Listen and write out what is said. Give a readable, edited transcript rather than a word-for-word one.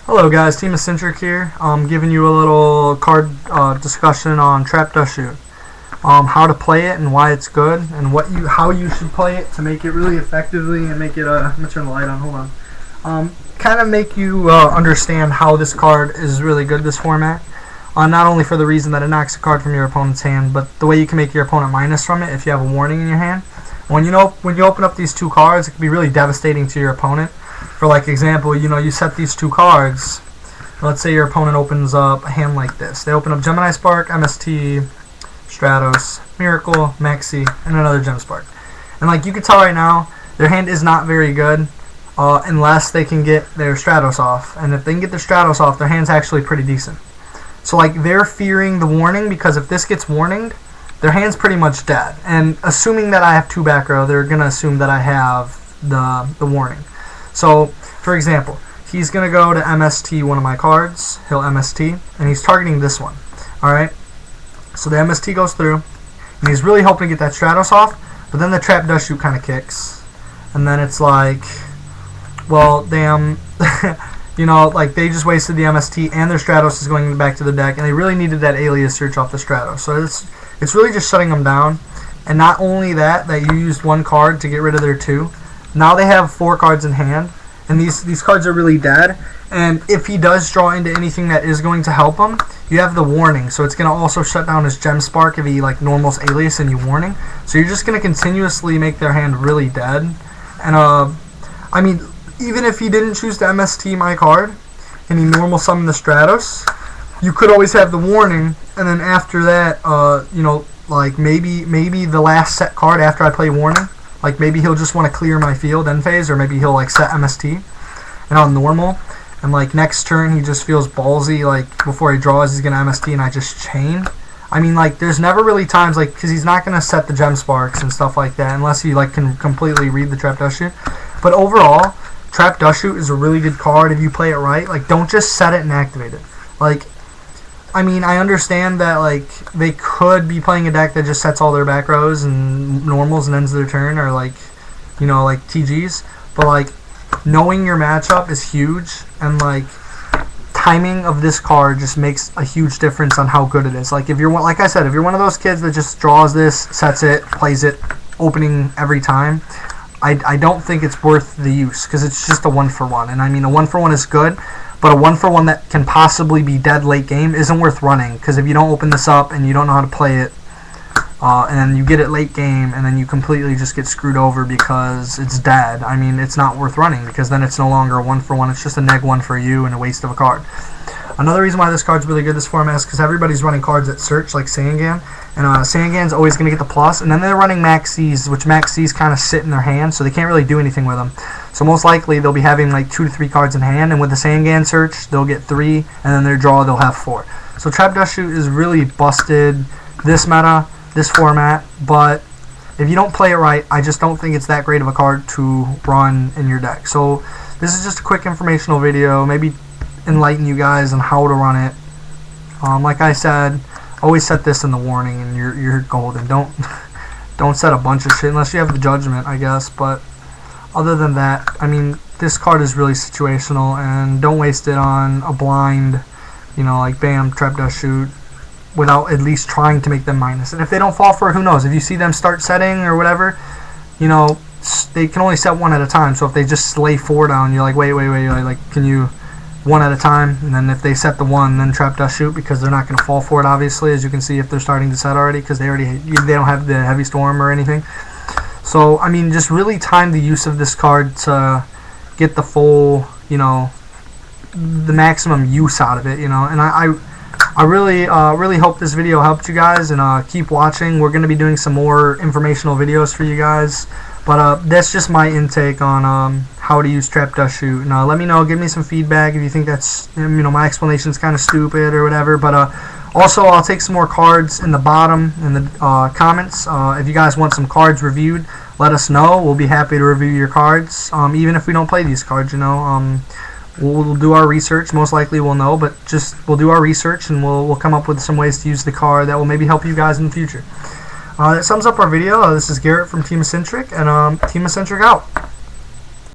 Hello guys, TeamEccentrik here. Giving you a little card discussion on Dustshoot. How to play it and why it's good, and how you should play it to make it really effectively and make it. Let me turn the light on. Hold on. Kind of make you understand how this card is really good. This format, not only for the reason that it knocks a card from your opponent's hand, but the way you can make your opponent minus from it if you have a warning in your hand. When you open up these two cards, it can be really devastating to your opponent. For like example, you set these two cards. Let's say your opponent opens up a hand like this. They open up Gemini Spark, MST, Stratos, Miracle, Maxi, and another Gem Spark. And like you can tell right now, their hand is not very good unless they can get their Stratos off. And if they can get their Stratos off, their hand's actually pretty decent. So like they're fearing the warning, because if this gets warninged, their hand's pretty much dead. And assuming that I have two back row, they're gonna assume that I have the warning. So, for example, he's going to go to MST one of my cards. He'll MST, and he's targeting this one. Alright? So the MST goes through, and he's really hoping to get that Stratos off, but then the trap Dustshoot kind of kicks. And then it's like, well, damn, like they just wasted the MST, and their Stratos is going back to the deck, and they really needed that alias search off the Stratos. So it's really just shutting them down. And not only that you used one card to get rid of their two, now they have 4 cards in hand, and these cards are really dead. And if he does draw into anything that is going to help him, you have the warning. So it's going to also shut down his Gem Spark if he like normals alias and you warning. So you're just going to continuously make their hand really dead. And I mean, even if he didn't choose to MST my card and he normal summon the Stratos, you could always have the warning. And then after that, like maybe the last set card after I play warning. Like maybe he'll just want to clear my field end phase, or maybe he'll like set MST and I'll normal, and like next turn he just feels ballsy, like before he draws he's gonna MST and I just chain. I mean, like there's never really times, like, because he's not gonna set the Gem Sparks and stuff like that unless he like can completely read the Trap Dustshoot. But overall, Trap Dustshoot is a really good card if you play it right. Like, don't just set it and activate it. Like, I mean, I understand that like they could be playing a deck that just sets all their back rows and normals and ends their turn, or like, like TGs. But like, knowing your matchup is huge, and like timing of this card just makes a huge difference on how good it is. Like if you're like I said, if you're one of those kids that just draws this, sets it, plays it, opening every time, I don't think it's worth the use, because it's just a 1-for-1. And I mean, a 1-for-1 is good, but a 1-for-1 that can possibly be dead late game isn't worth running, because if you don't open this up and you don't know how to play it, and then you get it late game and then you completely just get screwed over because it's dead, I mean, it's not worth running, because then it's no longer a 1-for-1, it's just a -1 for you and a waste of a card. Another reason why this card's really good, this format, is because everybody's running cards that search, like Sangan, and Sangan's always going to get the plus, and then they're running Maxis, which Maxis kind of sit in their hand, so they can't really do anything with them. So most likely they'll be having like 2 to 3 cards in hand, and with the Sangan search, they'll get 3, and then their draw, they'll have 4. So Trap Dustshoot is really busted this meta, this format, but if you don't play it right, I just don't think it's that great of a card to run in your deck. So this is just a quick informational video, maybe enlighten you guys on how to run it. Like I said, always set this in the warning and you're golden. Don't set a bunch of shit unless you have the judgment, I guess. But other than that, I mean, this card is really situational, and don't waste it on a blind, like bam, Trap Dustshoot, without at least trying to make them minus. And if they don't fall for it, who knows? If you see them start setting or whatever, they can only set 1 at a time. So if they just lay 4 down, you're like, wait, like, can you 1 at a time? And then if they set the 1, then Trap Dustshoot, because they're not going to fall for it, obviously, as you can see if they're starting to set already, because they don't have the Heavy Storm or anything. So I mean, just really time the use of this card to get the full, the maximum use out of it, and I really hope this video helped you guys, and keep watching. We're going to be doing some more informational videos for you guys, but that's just my intake on how to use Trap Dustshoot. And let me know, give me some feedback if you think that's, my explanation is kind of stupid or whatever. But also, I'll take some more cards in the bottom in the comments. If you guys want some cards reviewed, let us know. We'll be happy to review your cards, even if we don't play these cards. We'll do our research. Most likely we'll know, but we'll do our research, and we'll come up with some ways to use the card that will maybe help you guys in the future. That sums up our video. This is Garrett from TeamEccentrik, and TeamEccentrik out.